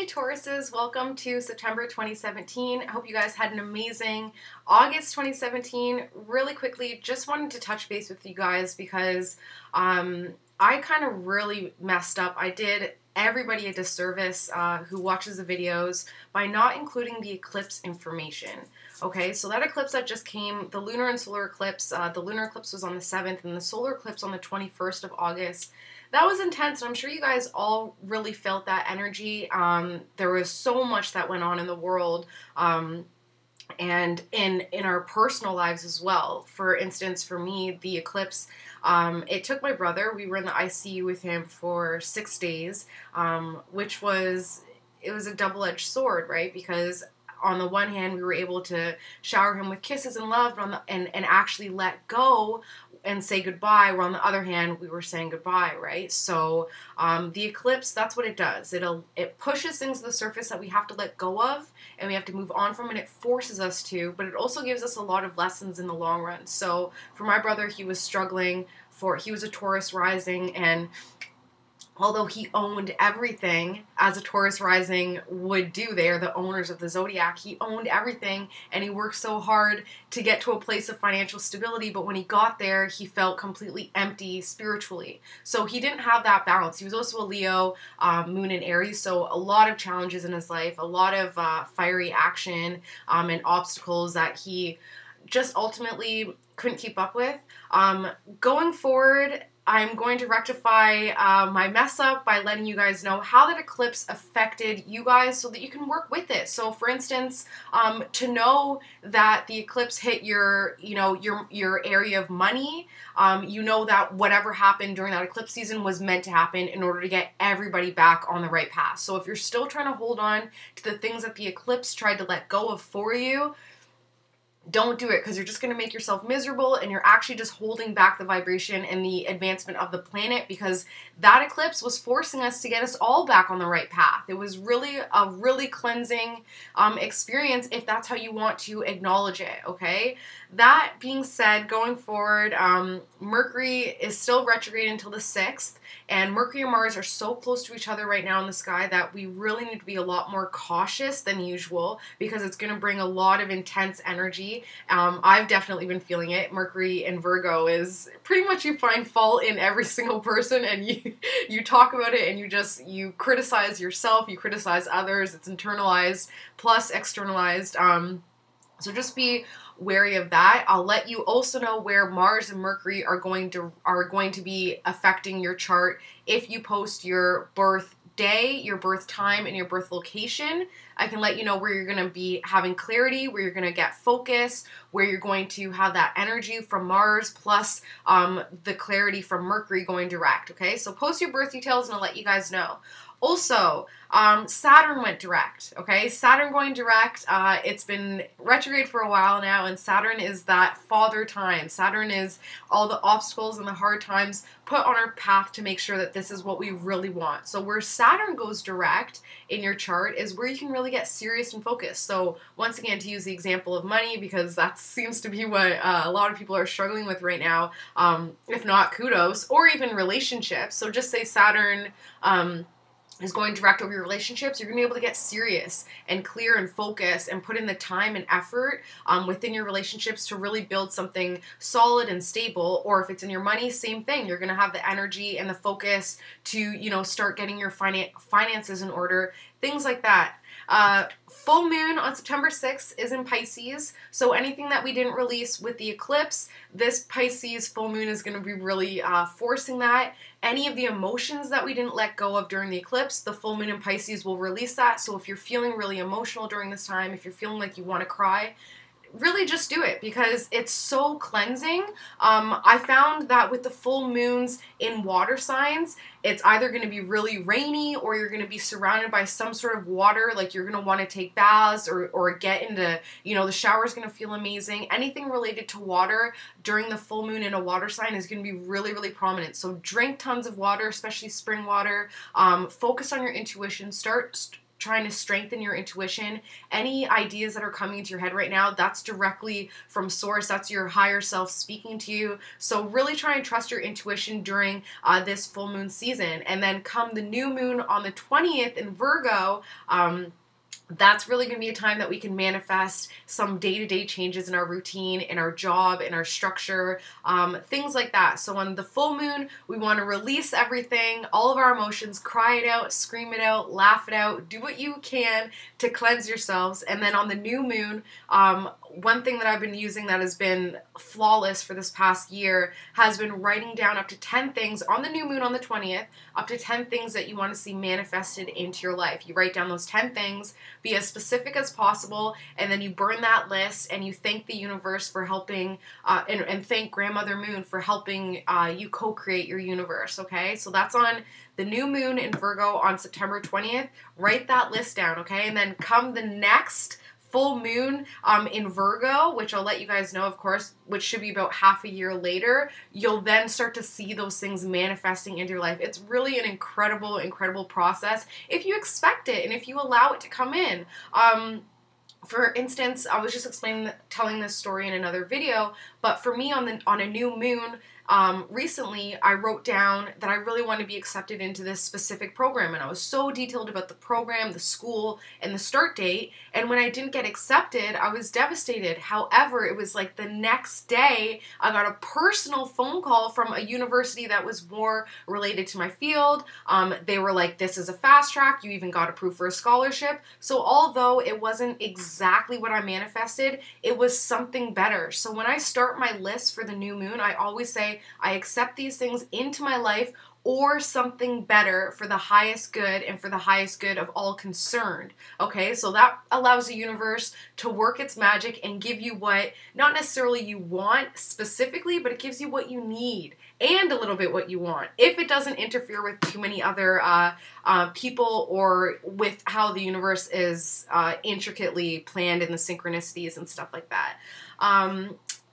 Hey Tauruses, welcome to September 2017. I hope you guys had an amazing August 2017. Really quickly, just wanted to touch base with you guys because I kind of really messed up. I did everybody a disservice who watches the videos by not including the eclipse information. Okay, so that eclipse that just came, the lunar and solar eclipse, the lunar eclipse was on the 7th and the solar eclipse on the 21st of August. That was intense, and I'm sure you guys all really felt that energy. There was so much that went on in the world, and in our personal lives as well. For instance, for me, the eclipse, it took my brother. We were in the ICU with him for 6 days, which was, it was a double-edged sword, right? Because on the one hand, we were able to shower him with kisses and love, and actually let go and say goodbye, where on the other hand, we were saying goodbye, right? So the eclipse, that's what it does. It pushes things to the surface that we have to let go of, and we have to move on from, and it forces us to, but it also gives us a lot of lessons in the long run. So for my brother, he was struggling he was a Taurus rising, and although he owned everything, as a Taurus rising would do, they are the owners of the zodiac, he owned everything, and he worked so hard to get to a place of financial stability, but when he got there, he felt completely empty spiritually. So he didn't have that balance. He was also a Leo, moon in Aries, so a lot of challenges in his life, a lot of fiery action and obstacles that he just ultimately couldn't keep up with. Going forward, I'm going to rectify my mess up by letting you guys know how that eclipse affected you guys so that you can work with it. So for instance, to know that the eclipse hit your area of money, you know that whatever happened during that eclipse season was meant to happen in order to get everybody back on the right path. So if you're still trying to hold on to the things that the eclipse tried to let go of for you, don't do it, because you're just going to make yourself miserable, and you're actually just holding back the vibration and the advancement of the planet, because that eclipse was forcing us to get us all back on the right path. It was really a really cleansing experience, if that's how you want to acknowledge it, okay? That being said, going forward, Mercury is still retrograde until the 6th, and Mercury and Mars are so close to each other right now in the sky that we really need to be a lot more cautious than usual, because it's going to bring a lot of intense energy. I've definitely been feeling it. Mercury in Virgo is pretty much, you find fault in every single person, and you talk about it, and you criticize yourself, you criticize others. It's internalized plus externalized. So just be wary of that. I'll let you also know where Mars and Mercury are going to be affecting your chart if you post your birth day, your birth time, and your birth location. I can let you know where you're going to be having clarity, where you're going to get focus, where you're going to have that energy from Mars plus the clarity from Mercury going direct, okay? So post your birth details and I'll let you guys know. Also, Saturn went direct, okay? Saturn going direct, it's been retrograde for a while now, and Saturn is that father time. Saturn is all the obstacles and the hard times put on our path to make sure that this is what we really want. So where Saturn goes direct in your chart is where you can really get serious and focused. So once again, to use the example of money, because that seems to be what a lot of people are struggling with right now, if not kudos, or even relationships. So just say Saturn is going direct over your relationships, you're going to be able to get serious and clear and focus and put in the time and effort within your relationships to really build something solid and stable. Or if it's in your money, same thing. You're going to have the energy and the focus to, start getting your finances in order, things like that. Full moon on September 6th is in Pisces, so anything that we didn't release with the eclipse, this Pisces full moon is going to be really forcing that. Any of the emotions that we didn't let go of during the eclipse, the full moon in Pisces will release that. So if you're feeling really emotional during this time, if you're feeling like you want to cry, really just do it, because it's so cleansing. I found that with the full moons in water signs, it's either going to be really rainy, or you're going to be surrounded by some sort of water, like you're going to want to take baths or get into, the shower's going to feel amazing. Anything related to water during the full moon in a water sign is going to be really, really prominent. So drink tons of water, especially spring water. Focus on your intuition. Start trying to strengthen your intuition. Any ideas that are coming into your head right now, that's directly from source. That's your higher self speaking to you. So really try and trust your intuition during this full moon season. And then come the new moon on the 20th in Virgo, that's really going to be a time that we can manifest some day-to-day changes in our routine, in our job, in our structure, things like that. So on the full moon, we want to release everything, all of our emotions, cry it out, scream it out, laugh it out, do what you can to cleanse yourselves. And then on the new moon, one thing that I've been using that has been flawless for this past year has been writing down up to 10 things on the new moon on the 20th, up to 10 things that you want to see manifested into your life. You write down those 10 things, be as specific as possible, and then you burn that list and you thank the universe for helping, and thank Grandmother Moon for helping you co-create your universe, okay? So that's on the new moon in Virgo on September 20th. Write that list down, okay? And then come the next full moon in Virgo, which I'll let you guys know, of course, which should be about half a year later, you'll then start to see those things manifesting into your life. It's really an incredible, incredible process if you expect it and if you allow it to come in. For instance, I was just telling this story in another video, but for me on a new moon, recently I wrote down that I really want to be accepted into this specific program, and I was so detailed about the program, the school, and the start date, and when I didn't get accepted, I was devastated. However, it was like the next day, I got a personal phone call from a university that was more related to my field. They were like, this is a fast track, you even got approved for a scholarship. So although it wasn't exactly what I manifested, it was something better. So when I start my list for the new moon, I always say, I accept these things into my life or something better for the highest good and for the highest good of all concerned. Okay, so that allows the universe to work its magic and give you what, not necessarily you want specifically, but it gives you what you need and a little bit what you want, if it doesn't interfere with too many other people or with how the universe is intricately planned in the synchronicities and stuff like that.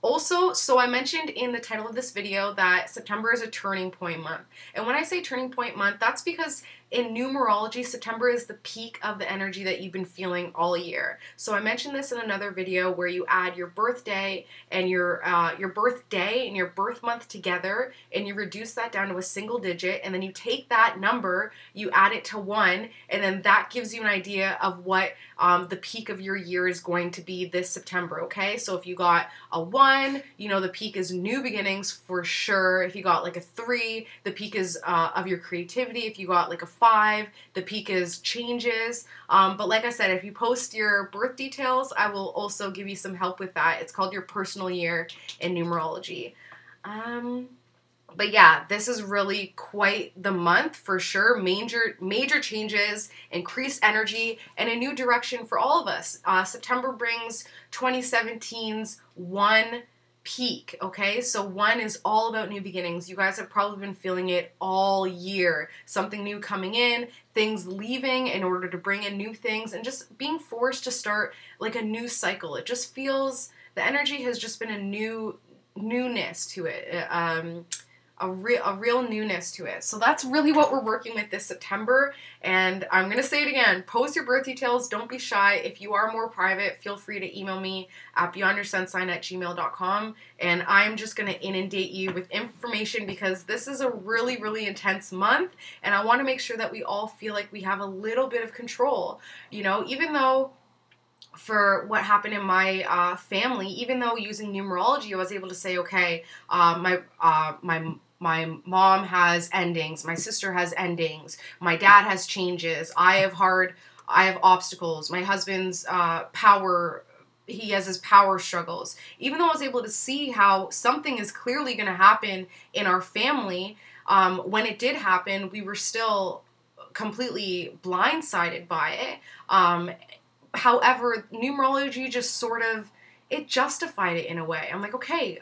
Also, so I mentioned in the title of this video that September is a turning point month. And when I say turning point month, that's because in numerology, September is the peak of the energy that you've been feeling all year. So I mentioned this in another video where you add your birthday and your birth month together, and you reduce that down to a single digit, and then you take that number, you add it to 1, and then that gives you an idea of what the peak of your year is going to be this September, okay? So if you got a 1, you know the peak is new beginnings for sure. If you got like a 3, the peak is of your creativity. If you got like a 5, the peak is changes. But like I said, if you post your birth details, I will also give you some help with that. It's called your personal year in numerology. But yeah, this is really quite the month for sure. Major changes, increased energy, and a new direction for all of us. September brings 2017's 1 peak, okay? So 1 is all about new beginnings. You guys have probably been feeling it all year. Something new coming in, things leaving in order to bring in new things, and just being forced to start like a new cycle. It just feels, the energy has just been a newness to it. A real newness to it. So that's really what we're working with this September. And I'm going to say it again, post your birth details. Don't be shy. If you are more private, feel free to email me at beyondyoursunsign@gmail.com. And I'm just going to inundate you with information because this is a really, really intense month. And I want to make sure that we all feel like we have a little bit of control. You know, even though for what happened in my family, even though using numerology, I was able to say, okay, my mom has endings, my sister has endings, my dad has changes, I have obstacles, my husband's he has his power struggles. Even though I was able to see how something is clearly going to happen in our family, when it did happen, we were still completely blindsided by it. However, numerology just sort of, it justified it in a way. I'm like, okay,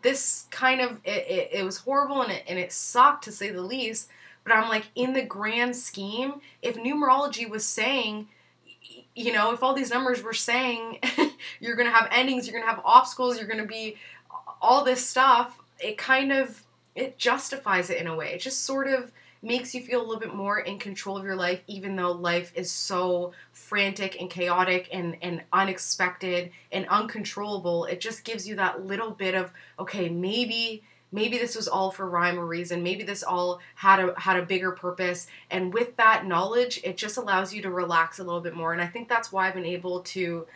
this kind of, it was horrible and it sucked to say the least, but I'm like, in the grand scheme, if numerology was saying, you know, if all these numbers were saying you're going to have endings, you're going to have obstacles, you're going to be all this stuff, it kind of, it justifies it in a way. It just sort of makes you feel a little bit more in control of your life, even though life is so frantic and chaotic and unexpected and uncontrollable. It just gives you that little bit of, okay, maybe this was all for rhyme or reason. Maybe this all had a bigger purpose. And with that knowledge, it just allows you to relax a little bit more. And I think that's why I've been able to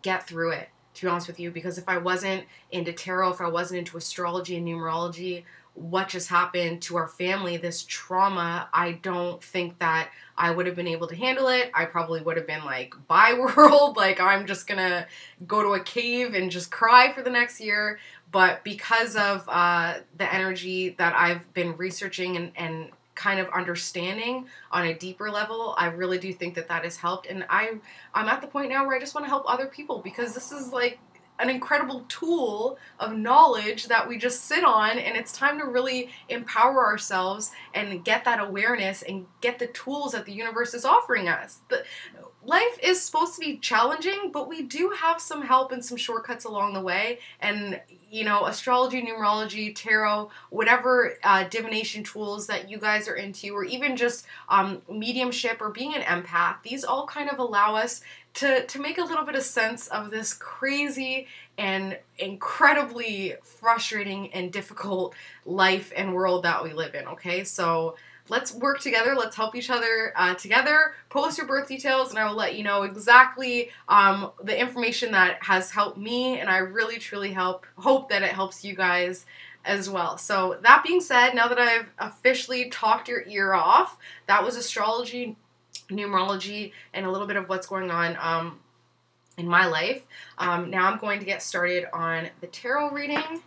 get through it, to be honest with you, because if I wasn't into tarot, if I wasn't into astrology and numerology, what just happened to our family, this trauma, I don't think that I would have been able to handle it. I probably would have been like, bye world, like I'm just gonna go to a cave and just cry for the next year. But because of the energy that I've been researching and kind of understanding on a deeper level, I really do think that has helped. And I'm at the point now where I just want to help other people, because this is like an incredible tool of knowledge that we just sit on, and it's time to really empower ourselves and get that awareness and get the tools that the universe is offering us. Life is supposed to be challenging, but we do have some help and some shortcuts along the way. And, you know, astrology, numerology, tarot, whatever divination tools that you guys are into, or even just mediumship or being an empath, these all kind of allow us to make a little bit of sense of this crazy and incredibly frustrating and difficult life and world that we live in, okay? So let's work together. Let's help each other together. Post your birth details, and I will let you know exactly the information that has helped me, and I really, truly hope that it helps you guys as well. So that being said, now that I've officially talked your ear off, that was astrology, numerology, and a little bit of what's going on in my life. Now I'm going to get started on the tarot reading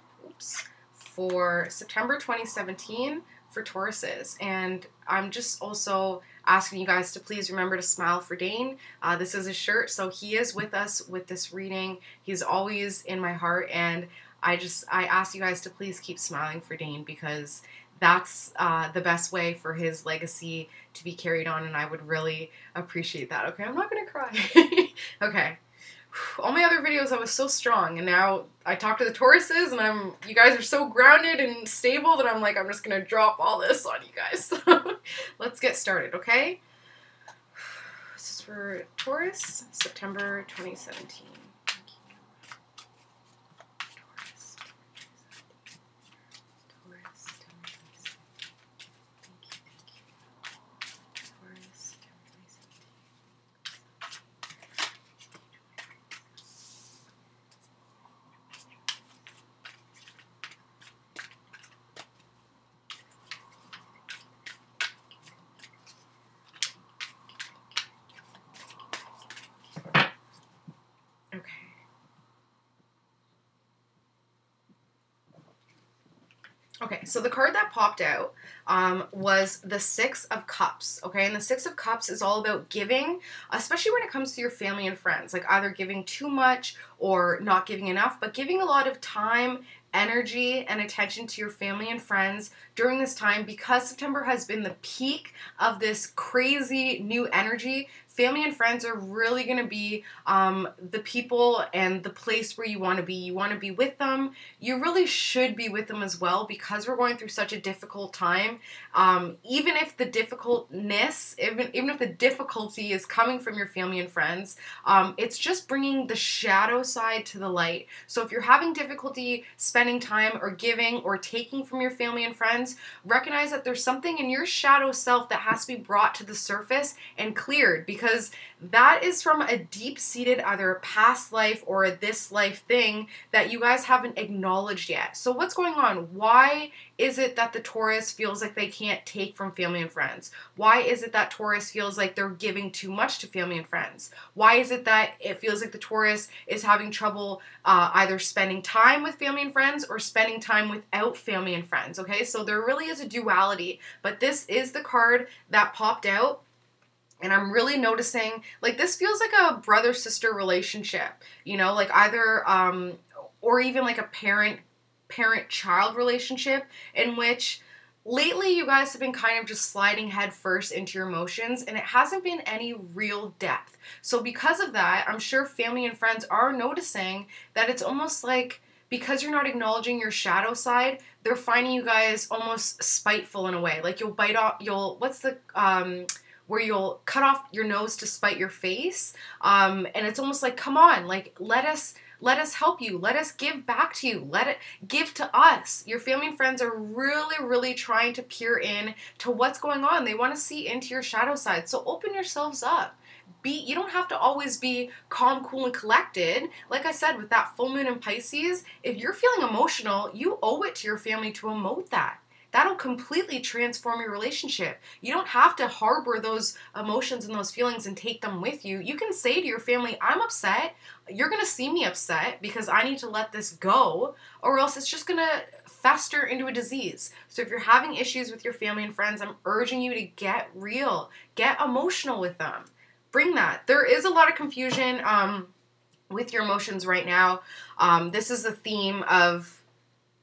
for September 2017 for Tauruses. And I'm just also asking you guys to please remember to smile for Dane. This is his shirt, so he is with us with this reading. He's always in my heart, and I ask you guys to please keep smiling for Dane, because that's the best way for his legacy to be carried on, and I would really appreciate that. Okay, I'm not gonna cry. Okay. All my other videos, I was so strong, and now I talk to the Tauruses, and you guys are so grounded and stable that I'm like, I'm just gonna drop all this on you guys. So let's get started, okay? This is for Taurus, September 2017. Okay, so the card that popped out was the Six of Cups, okay? And the Six of Cups is all about giving, especially when it comes to your family and friends, like either giving too much or not giving enough, but giving a lot of time, energy, and attention to your family and friends during this time, because September has been the peak of this crazy new energy. Family and friends are really going to be the people and the place where you want to be. You want to be with them. You really should be with them as well, because we're going through such a difficult time. Even if the difficultness, even if the difficulty is coming from your family and friends, it's just bringing the shadow side to the light. So if you're having difficulty spending time or giving or taking from your family and friends, recognize that there's something in your shadow self that has to be brought to the surface and cleared, because that is from a deep-seated either a past life or a this life thing that you guys haven't acknowledged yet. So what's going on? Why is it that the Taurus feels like they can't take from family and friends? Why is it that Taurus feels like they're giving too much to family and friends? Why is it that it feels like the Taurus is having trouble either spending time with family and friends or spending time without family and friends? Okay, so there really is a duality, but this is the card that popped out. And I'm really noticing, like, this feels like a brother-sister relationship, you know, like either, or even like a parent-child relationship, in which lately you guys have been kind of just sliding head first into your emotions, and it hasn't been any real depth. So because of that, I'm sure family and friends are noticing that it's almost like because you're not acknowledging your shadow side, they're finding you guys almost spiteful in a way. Like you'll bite off, where you'll cut off your nose to spite your face. And it's almost like, come on, like, let us help you. Let us give back to you. Let it give to us. Your family and friends are really, really trying to peer in to what's going on. They want to see into your shadow side. So open yourselves up. You don't have to always be calm, cool, and collected. Like I said, with that full moon in Pisces, if you're feeling emotional, you owe it to your family to emote that. That'll completely transform your relationship. You don't have to harbor those emotions and those feelings and take them with you. You can say to your family, I'm upset. You're going to see me upset because I need to let this go, or else it's just going to fester into a disease. So if you're having issues with your family and friends, I'm urging you to get real. Get emotional with them. Bring that. There is a lot of confusion with your emotions right now. This is the theme of...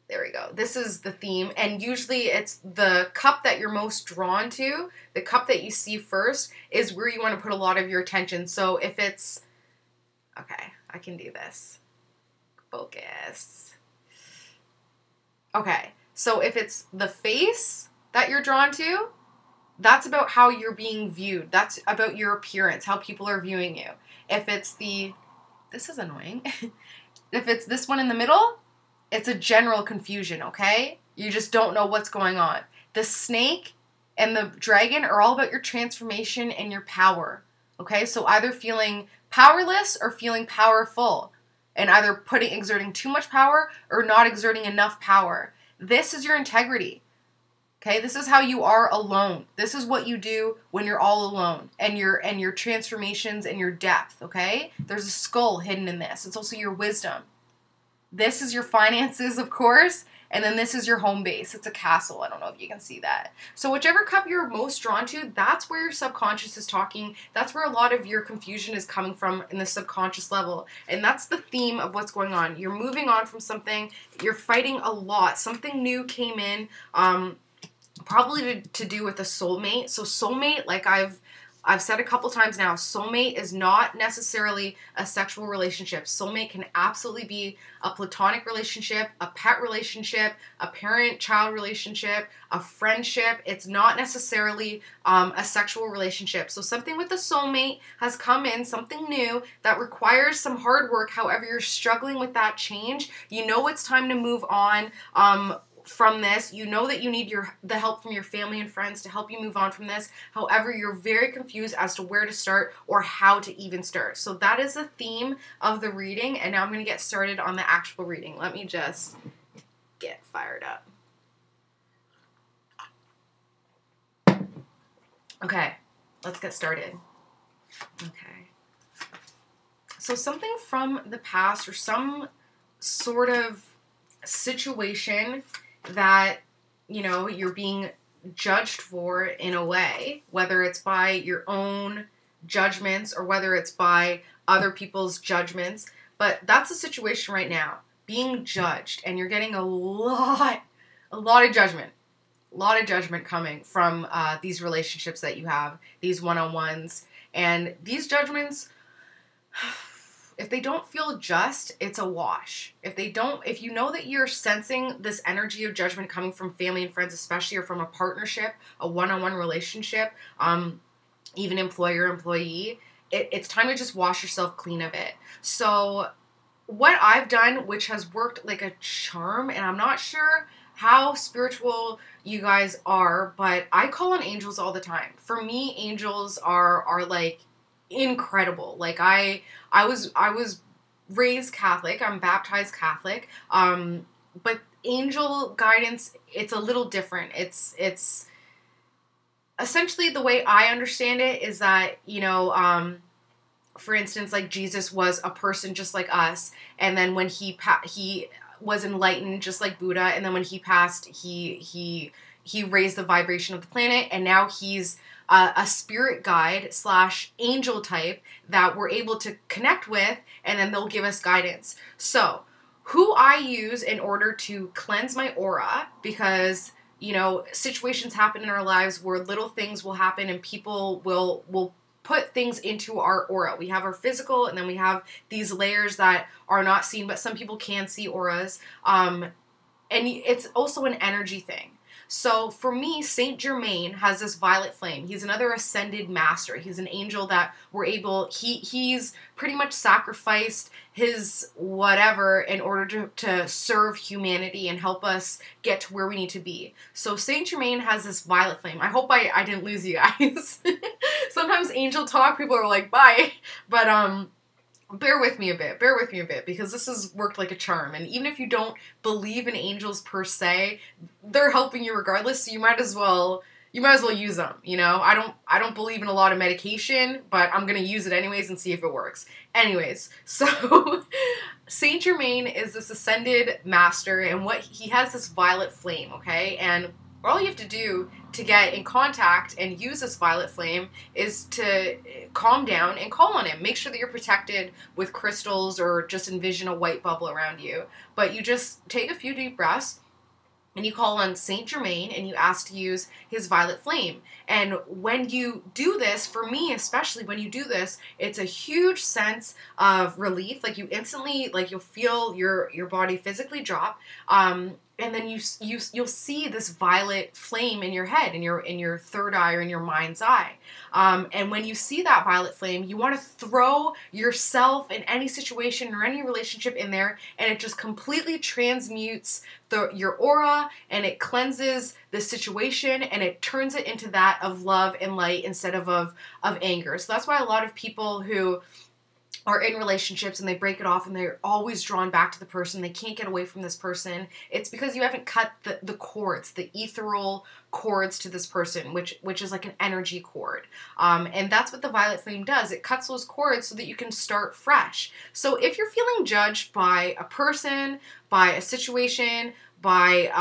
There we go. This is the theme. And usually it's the cup that you're most drawn to, the cup that you see first, is where you want to put a lot of your attention. So if it's... Okay, I can do this. Focus. Okay, so if it's the face that you're drawn to, that's about how you're being viewed. That's about your appearance, how people are viewing you. If it's the... This is annoying. If it's this one in the middle... It's a general confusion, okay? You just don't know what's going on. The snake and the dragon are all about your transformation and your power, okay? So either feeling powerless or feeling powerful, and either exerting too much power or not exerting enough power. This is your integrity, okay? This is how you are alone. This is what you do when you're all alone, and your transformations and your depth, okay? There's a skull hidden in this. It's also your wisdom. This is your finances, of course, and then this is your home base. It's a castle. I don't know if you can see that. So whichever cup you're most drawn to, that's where your subconscious is talking. That's where a lot of your confusion is coming from in the subconscious level. And that's the theme of what's going on. You're moving on from something. You're fighting a lot. Something new came in, probably to do with a soulmate. So soulmate, like I've said a couple times now, soulmate is not necessarily a sexual relationship. Soulmate can absolutely be a platonic relationship, a pet relationship, a parent-child relationship, a friendship. It's not necessarily a sexual relationship. So something with the soulmate has come in, something new that requires some hard work. However, you're struggling with that change. You know it's time to move on from this. You know that you need the help from your family and friends to help you move on from this. However, you're very confused as to where to start or how to even start. So that is the theme of the reading, and now I'm going to get started on the actual reading. Let me just get fired up. Okay, let's get started. Okay. So something from the past or some sort of situation that, you know, you're being judged for in a way, whether it's by your own judgments or whether it's by other people's judgments. But that's the situation right now, being judged, and you're getting a lot of judgment. A lot of judgment coming from these relationships that you have, these one-on-ones. And these judgments, if they don't feel just, it's a wash. If you know that you're sensing this energy of judgment coming from family and friends, especially, or from a partnership, a one-on-one relationship, even employer-employee, it's time to just wash yourself clean of it. So what I've done, which has worked like a charm, and I'm not sure how spiritual you guys are, but I call on angels all the time. For me, angels are like incredible. Like I was raised Catholic. I'm baptized Catholic. But angel guidance, it's a little different. It's essentially, the way I understand it is that, you know, for instance, like Jesus was a person just like us, and then when he was enlightened just like Buddha, and then when he passed, he raised the vibration of the planet, and now he's a spirit guide / angel type that we're able to connect with, and then they'll give us guidance. So who I use in order to cleanse my aura, because, you know, situations happen in our lives where little things will happen and people will put things into our aura. We have our physical, and then we have these layers that are not seen, but some people can see auras. And it's also an energy thing. So for me, Saint Germain has this violet flame. He's another ascended master. He's an angel that he's pretty much sacrificed his whatever in order to serve humanity and help us get to where we need to be. So Saint Germain has this violet flame. I hope I didn't lose you guys. Sometimes angel talk, people are like, bye. But bear with me a bit, because this has worked like a charm. And even if you don't believe in angels per se, they're helping you regardless, so you might as well use them, you know? I don't believe in a lot of medication, but I'm gonna use it anyways and see if it works. Anyways, so Saint Germain is this ascended master, and he has this violet flame, okay? And all you have to do to get in contact and use this violet flame is to calm down and call on him. Make sure that you're protected with crystals, or just envision a white bubble around you. But you just take a few deep breaths and you call on Saint Germain and you ask to use his violet flame. And when you do this, for me especially, when you do this, it's a huge sense of relief. Like you instantly, like you'll feel your body physically drop. And then you'll see this violet flame in your head, in your third eye, or in your mind's eye. And when you see that violet flame, you want to throw yourself in any situation or any relationship in there, and it just completely transmutes your aura, and it cleanses the situation, and it turns it into that of love and light instead of anger. So that's why a lot of people who are in relationships and they break it off and they're always drawn back to the person, they can't get away from this person, it's because you haven't cut the cords, the ethereal cords to this person, which is like an energy cord. And that's what the violet flame does. It cuts those cords so that you can start fresh. So if you're feeling judged by a person, by a situation, by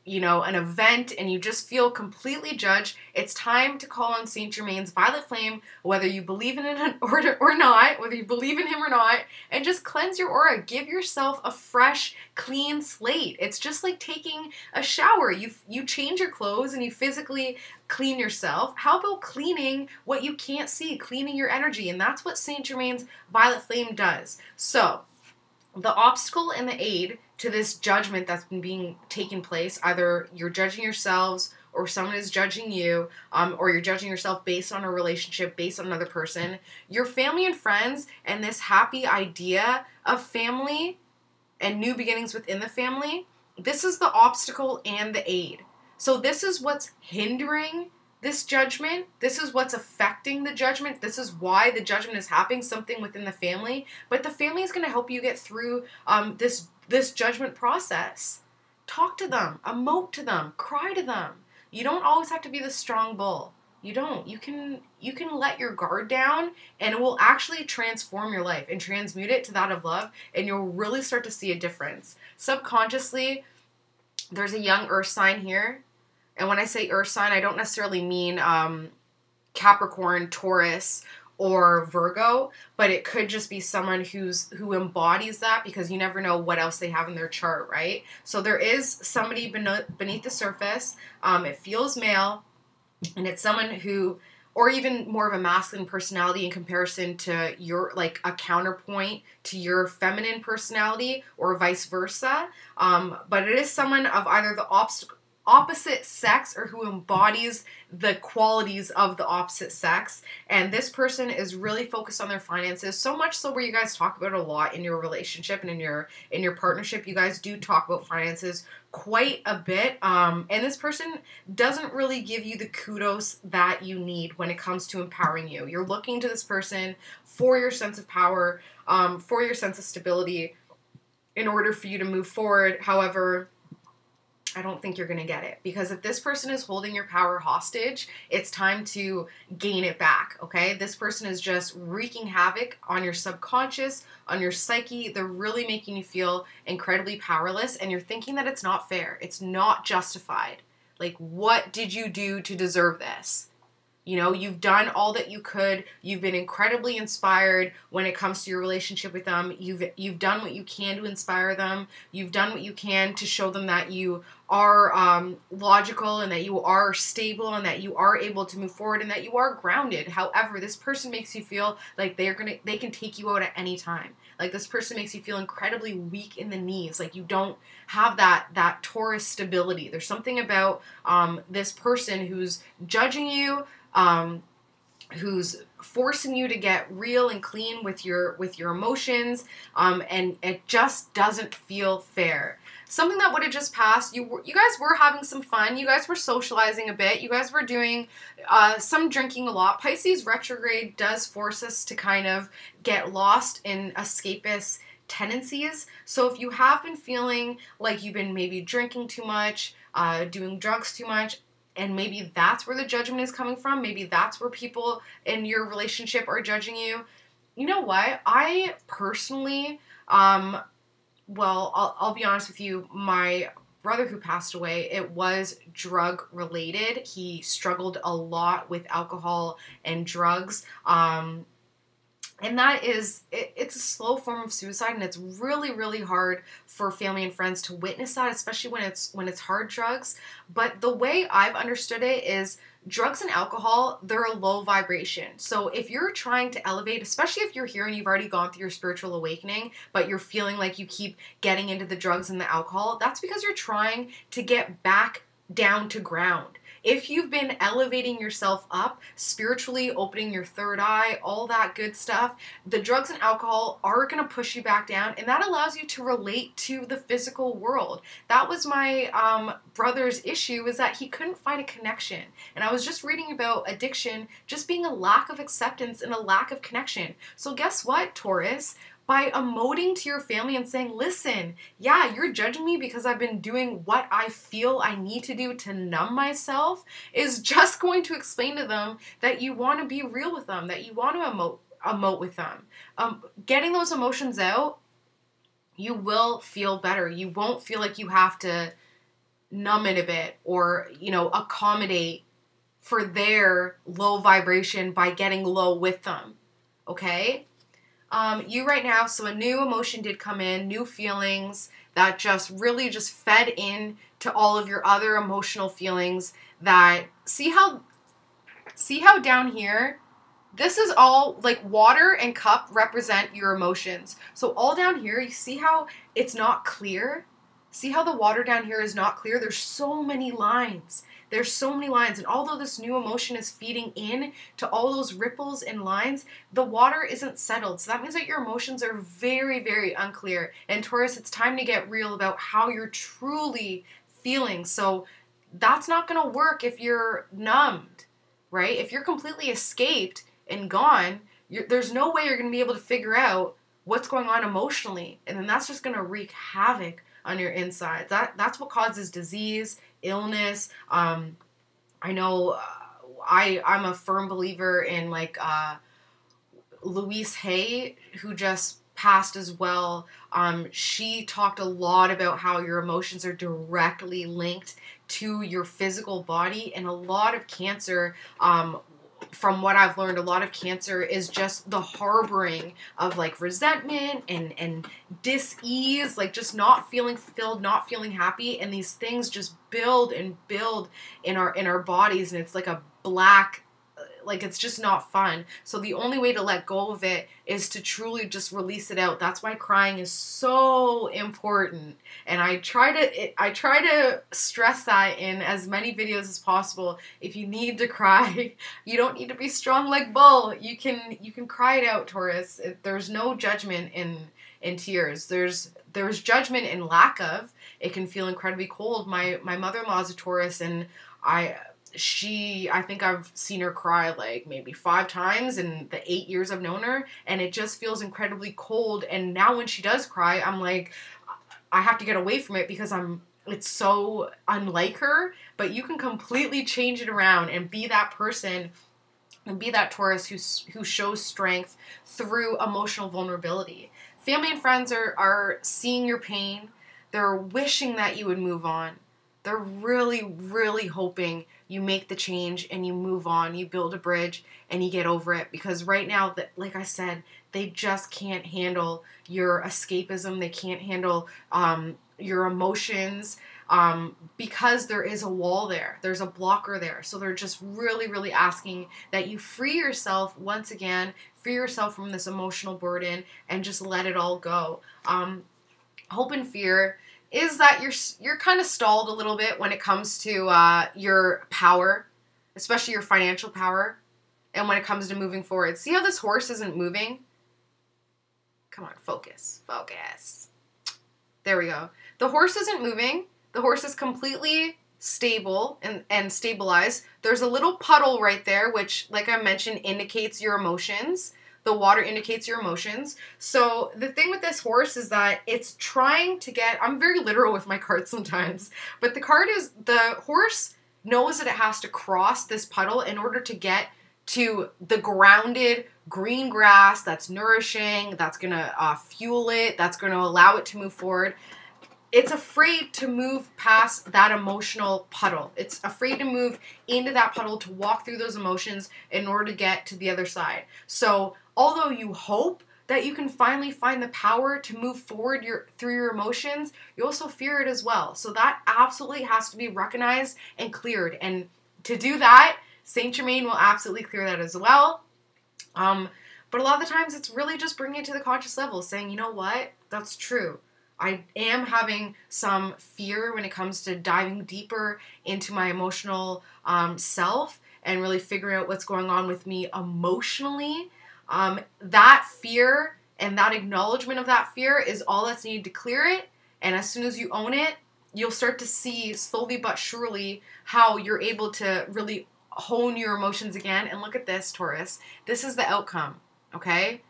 an event, and you just feel completely judged, it's time to call on Saint Germain's violet flame, whether you believe in it or not, whether you believe in him or not, and just cleanse your aura. Give yourself a fresh, clean slate. It's just like taking a shower. You change your clothes and you physically clean yourself. How about cleaning what you can't see, cleaning your energy? And that's what Saint Germain's violet flame does. So the obstacle and the aid to this judgment that's been being taken place, either you're judging yourselves or someone is judging you, or you're judging yourself based on a relationship, based on another person, your family and friends, and this happy idea of family and new beginnings within the family, this is the obstacle and the aid. So this is what's hindering this judgment. This is what's affecting the judgment. This is why the judgment is happening, something within the family. But the family is going to help you get through this judgment process. Talk to them, emote to them, cry to them. You don't always have to be the strong bull. You don't. You can let your guard down, and it will actually transform your life and transmute it to that of love, and you'll really start to see a difference. Subconsciously, there's a young earth sign here. And when I say earth sign, I don't necessarily mean Capricorn, Taurus, or Virgo, but it could just be someone who embodies that, because you never know what else they have in their chart, right? So there is somebody beneath the surface. It feels male, and it's someone who, or even more of a masculine personality in comparison to your, like a counterpoint to your feminine personality, or vice versa. But it is someone of either the opposite sex, or who embodies the qualities of the opposite sex. And this person is really focused on their finances, so much so where you guys talk about it a lot in your relationship and in your partnership. You guys do talk about finances quite a bit. And this person doesn't really give you the kudos that you need when it comes to empowering you. You're looking to this person for your sense of power, for your sense of stability in order for you to move forward. However, I don't think you're going to get it, because if this person is holding your power hostage, it's time to gain it back, okay? This person is just wreaking havoc on your subconscious, on your psyche. They're really making you feel incredibly powerless, and you're thinking that it's not fair. It's not justified. Like, what did you do to deserve this? You know, you've done all that you could. You've been incredibly inspired when it comes to your relationship with them. You've done what you can to inspire them. You've done what you can to show them that you are logical and that you are stable and that you are able to move forward and that you are grounded. However, this person makes you feel like they can take you out at any time. Like, this person makes you feel incredibly weak in the knees. Like, you don't have that Taurus stability. There's something about this person who's judging you, who's forcing you to get real and clean with your emotions, and it just doesn't feel fair. Something that would have just passed, you guys were having some fun, you guys were socializing a bit, you guys were doing some drinking a lot. Pisces retrograde does force us to kind of get lost in escapist tendencies. So if you have been feeling like you've been maybe drinking too much, doing drugs too much, and maybe that's where the judgment is coming from, maybe that's where people in your relationship are judging you, you know what? I personally, well, I'll be honest with you, my brother who passed away, it was drug related. He struggled a lot with alcohol and drugs. And that is, it's a slow form of suicide, and it's really, really hard for family and friends to witness that, especially when it's hard drugs. But the way I've understood it is drugs and alcohol, they're a low vibration. So if you're trying to elevate, especially if you're here and you've already gone through your spiritual awakening, but you're feeling like you keep getting into the drugs and the alcohol, that's because you're trying to get back down to ground. If you've been elevating yourself up, spiritually opening your third eye, all that good stuff, the drugs and alcohol are going to push you back down, and that allows you to relate to the physical world. That was my brother's issue, is that he couldn't find a connection. And I was just reading about addiction just being a lack of acceptance and a lack of connection. So guess what, Taurus? By emoting to your family and saying, listen, yeah, you're judging me because I've been doing what I feel I need to do to numb myself, is just going to explain to them that you want to be real with them, that you want to emote with them. Getting those emotions out, you will feel better. You won't feel like you have to numb it a bit or, accommodate for their low vibration by getting low with them. Okay? You right now, so a new emotion did come in, new feelings that just really just fed in to all of your other emotional feelings that, see how down here, this is all like water and cup represent your emotions. So all down here, you see how it's not clear? See how the water down here is not clear? There's so many lines. There's so many lines, and although this new emotion is feeding in to all those ripples and lines, the water isn't settled. So that means that your emotions are very, very unclear. And Taurus, it's time to get real about how you're truly feeling. So that's not going to work if you're numbed, right? If you're completely escaped and gone, there's no way you're going to be able to figure out what's going on emotionally. And then that's just going to wreak havoc on your insides. That's what causes disease, illness. I know I'm a firm believer in Louise Hay, who just passed as well. She talked a lot about how your emotions are directly linked to your physical body, and a lot of cancer, from what I've learned, a lot of cancer is just the harboring of resentment and dis-ease, just not feeling fulfilled, not feeling happy, and these things just build and build in our bodies, and it's like a black, it's just not fun. So the only way to let go of it is to truly just release it out. That's why crying is so important. And I try to stress that in as many videos as possible. If you need to cry, you don't need to be strong like bull. You can cry it out, Taurus. There's no judgment in tears. There's judgment in lack of. It can feel incredibly cold. My mother-in-law is a Taurus, and I think I've seen her cry maybe 5 times in the 8 years I've known her, and it just feels incredibly cold. And now when she does cry, I'm like, I have to get away from it because it's so unlike her. But you can completely change it around and be that person and be that Taurus who shows strength through emotional vulnerability. Family and friends are seeing your pain. They're wishing that you would move on. They're really, really hoping you make the change and you move on, you build a bridge and you get over it. Because right now, like I said, they just can't handle your escapism. They can't handle your emotions because there is a wall there. There's a blocker there. So they're just really, really asking that you free yourself once again, free yourself from this emotional burden and just let it all go. Hope and fear is that you're kind of stalled a little bit when it comes to your power, especially your financial power, and when it comes to moving forward. See how this horse isn't moving? Come on, focus. Focus. There we go. The horse isn't moving. The horse is completely stable and stabilized. There's a little puddle right there, which, like I mentioned, indicates your emotions. The water indicates your emotions. So the thing with this horse is that it's trying to get, I'm very literal with my cards sometimes, but the horse knows that it has to cross this puddle in order to get to the grounded green grass that's nourishing, that's going to fuel it, that's going to allow it to move forward. It's afraid to move past that emotional puddle. It's afraid to move into that puddle, to walk through those emotions in order to get to the other side. So although you hope that you can finally find the power to move forward through your emotions, you also fear it as well. So that absolutely has to be recognized and cleared. And to do that, Saint Germain will absolutely clear that as well. But a lot of the times it's really just bringing it to the conscious level, saying, you know what, that's true. I am having some fear when it comes to diving deeper into my emotional self and really figuring out what's going on with me emotionally. That fear and that acknowledgement of that fear is all that's needed to clear it. And as soon as you own it, you'll start to see slowly but surely how you're able to really hone your emotions again. And look at this, Taurus. This is the outcome, okay?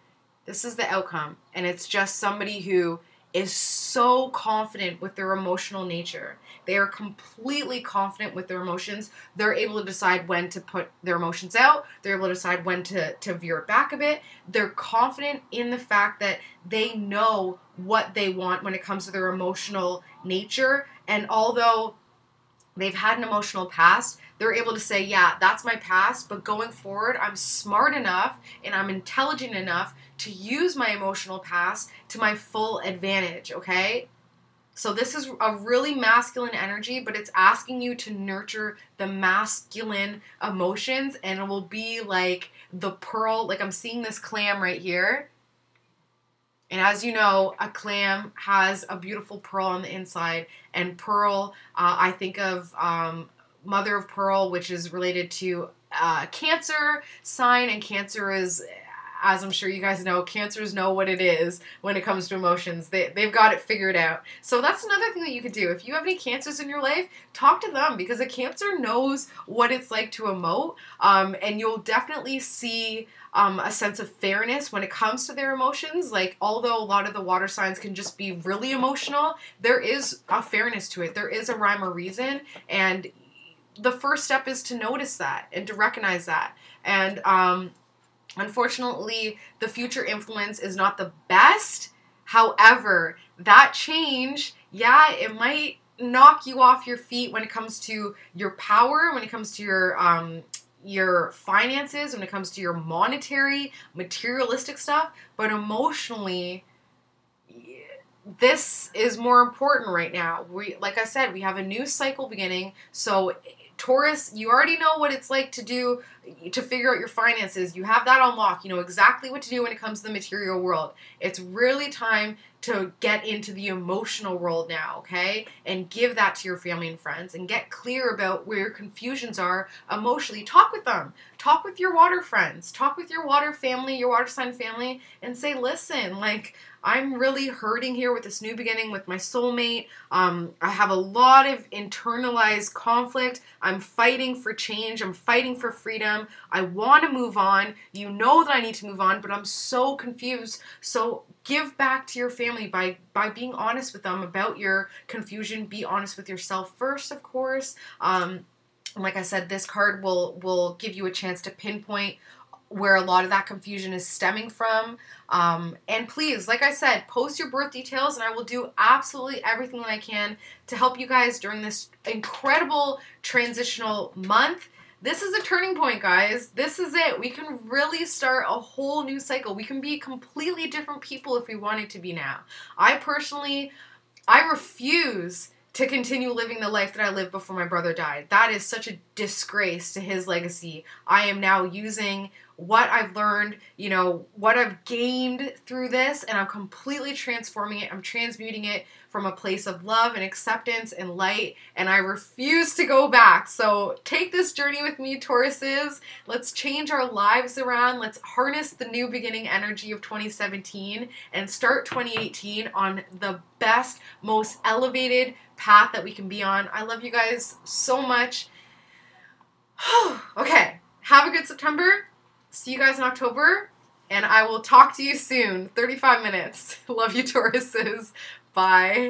This is the outcome. And it's just somebody who is so confident with their emotional nature. They are completely confident with their emotions. They're able to decide when to put their emotions out. They're able to decide when to veer it back a bit. They're confident in the fact that they know what they want when it comes to their emotional nature. And although they've had an emotional past, they're able to say, yeah, that's my past, but going forward, I'm smart enough and I'm intelligent enough to use my emotional past to my full advantage, okay? So this is a really masculine energy, but it's asking you to nurture the masculine emotions, and it will be like the pearl, like I'm seeing this clam right here. And as you know, a clam has a beautiful pearl on the inside, and pearl, I think of mother of pearl, which is related to Cancer sign, and Cancer is, as I'm sure you guys know, Cancers know what it is when it comes to emotions. They've got it figured out. So that's another thing that you could do. If you have any Cancers in your life, talk to them, because a Cancer knows what it's like to emote, and you'll definitely see a sense of fairness when it comes to their emotions. Like, although a lot of the water signs can just be really emotional, there is a fairness to it. There is a rhyme or reason, and the first step is to notice that and to recognize that. And unfortunately, the future influence is not the best. However, that change, yeah, it might knock you off your feet when it comes to your power, when it comes to your finances, when it comes to your monetary, materialistic stuff. But emotionally, this is more important right now. Like I said, we have a new cycle beginning. So Taurus, you already know what it's like to do, to figure out your finances. You have that unlocked. You know exactly what to do when it comes to the material world. It's really time to get into the emotional world now, okay? And give that to your family and friends and get clear about where your confusions are emotionally. Talk with them. Talk with your water friends. Talk with your water family, your water sign family, and say, listen, like, I'm really hurting here with this new beginning with my soulmate. I have a lot of internalized conflict. I'm fighting for change. I'm fighting for freedom. I want to move on. You know that I need to move on, but I'm so confused. So give back to your family by being honest with them about your confusion. Be honest with yourself first, of course. Like I said, this card will give you a chance to pinpoint where a lot of that confusion is stemming from. And please, like I said, post your birth details and I will do absolutely everything that I can to help you guys during this incredible transitional month. This is a turning point, guys. This is it. We can really start a whole new cycle. We can be completely different people if we wanted to be now. I refuse to continue living the life that I lived before my brother died. That is such a disgrace to his legacy. I am now using what I've learned, you know, what I've gained through this, and I'm completely transforming it. I'm transmuting it from a place of love and acceptance and light, and I refuse to go back. So take this journey with me, Tauruses. Let's change our lives around. Let's harness the new beginning energy of 2017 and start 2018 on the best, most elevated path that we can be on. I love you guys so much. Okay, have a good September. See you guys in October, and I will talk to you soon. 35 minutes. Love you, Tauruses. Bye.